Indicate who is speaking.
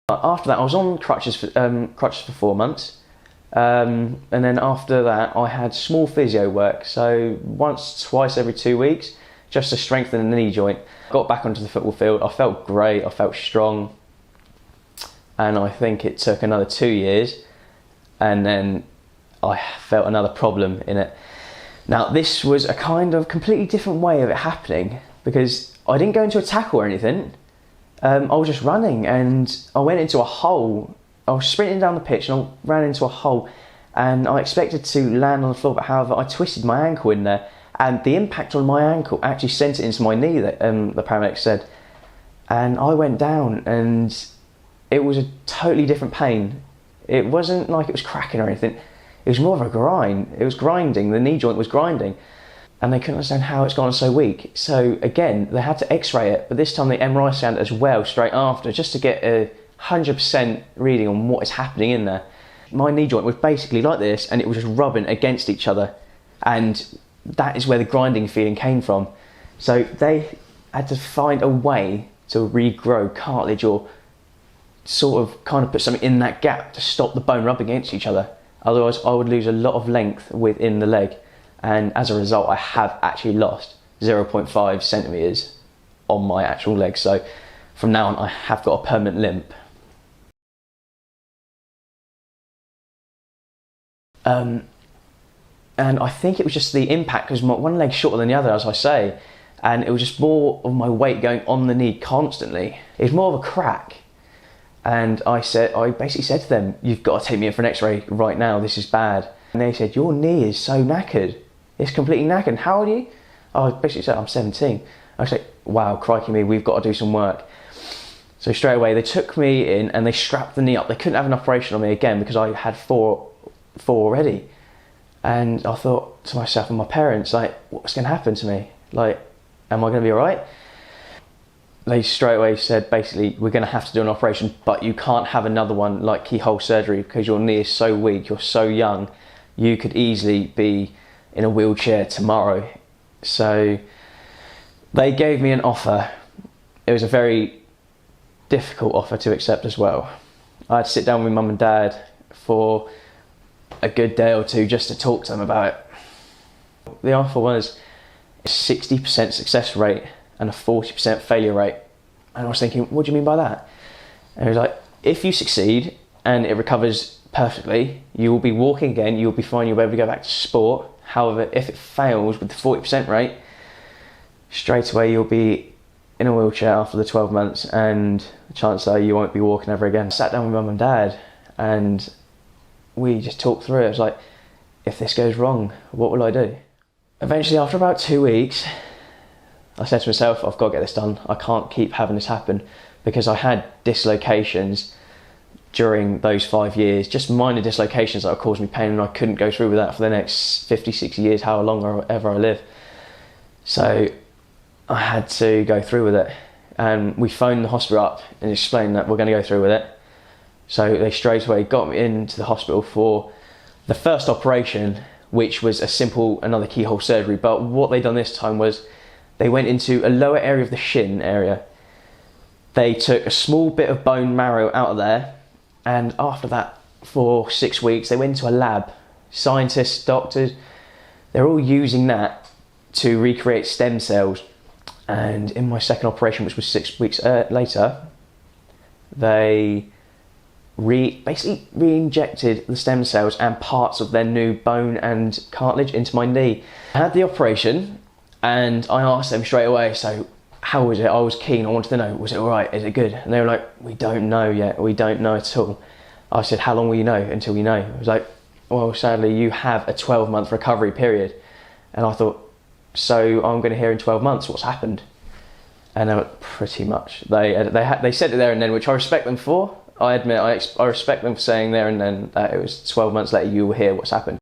Speaker 1: After that, I was on crutches for 4 months. And then after that, I had small physio work, so twice every 2 weeks, just to strengthen the knee joint. Got back onto the football field. I felt great. I felt strong, and I think it took another 2 years, and then I felt another problem in it. Now, this was a kind of completely different way of it happening, because I didn't go into a tackle or anything. I was just running, and I went into a hole. I was sprinting down the pitch and I ran into a hole, and I expected to land on the floor, but however I twisted my ankle in there, and the impact on my ankle actually sent it into my knee, that the paramedic said, and I went down, and it was a totally different pain. It wasn't like it was cracking or anything, it was more of a grind. It was grinding, the knee joint was grinding, and they couldn't understand how it's gone so weak. So again, they had to x-ray it, but this time they MRI scanned it as well straight after, just to get a 100% reading on what is happening in there. My knee joint was basically like this, and it was just rubbing against each other, and that is where the grinding feeling came from. So they had to find a way to regrow cartilage, or sort of kind of put something in that gap to stop the bone rubbing against each other. Otherwise I would lose a lot of length within the leg, and as a result I have actually lost 0.5 centimetres on my actual leg. So from now on I have got a permanent limp. And I think it was just the impact, because my one leg's shorter than the other, as I say, and it was just more of my weight going on the knee constantly. It was more of a crack, and I basically said to them, "You've got to take me in for an x-ray right now, this is bad." And they said, "Your knee is so knackered, it's completely knackered. How old are you?" I basically said, "I'm 17. I was like, "Wow, crikey me, we've got to do some work." So straight away they took me in and they strapped the knee up. They couldn't have an operation on me again because I had four already. And I thought to myself and my parents, like, what's going to happen to me? Like, am I going to be all right? They straight away said, basically, we're going to have to do an operation, but you can't have another one like keyhole surgery because your knee is so weak, you're so young, you could easily be in a wheelchair tomorrow. So they gave me an offer. It was a very difficult offer to accept as well. I had to sit down with mum and dad for a good day or two just to talk to them about it. The offer was a 60% success rate and a 40% failure rate. And I was thinking, what do you mean by that? And he was like, if you succeed and it recovers perfectly, you will be walking again, you'll be fine, you'll be able to go back to sport. However, if it fails with the 40% rate, straight away you'll be in a wheelchair after the 12 months, and the chances are you won't be walking ever again. I sat down with mum and dad and we just talked through it. It was like, if this goes wrong, what will I do? Eventually, after about 2 weeks, I said to myself, I've got to get this done. I can't keep having this happen, because I had dislocations during those 5 years, just minor dislocations that caused me pain, and I couldn't go through with that for the next 50, 60 years, how long or ever I live. So I had to go through with it, and we phoned the hospital up and explained that we're going to go through with it. So they straight away got me into the hospital for the first operation, which was another keyhole surgery. But what they done this time was they went into a lower area of the shin area. They took a small bit of bone marrow out of there, and after that, for 6 weeks, they went into a lab. Scientists, doctors, they're all using that to recreate stem cells. And in my second operation, which was 6 weeks later, they basically re-injected the stem cells and parts of their new bone and cartilage into my knee. I had the operation, and I asked them straight away, so how was it? I was keen, I wanted to know, was it alright, is it good? And they were like, we don't know yet, we don't know at all. I said, how long will you know until you know? I was like, well, sadly you have a 12-month recovery period. And I thought, so I'm going to hear in 12 months what's happened. And they were pretty much, they said it there and then, which I respect them for. I admit, I respect them for saying there and then that it was 12 months later you will hear what's happened.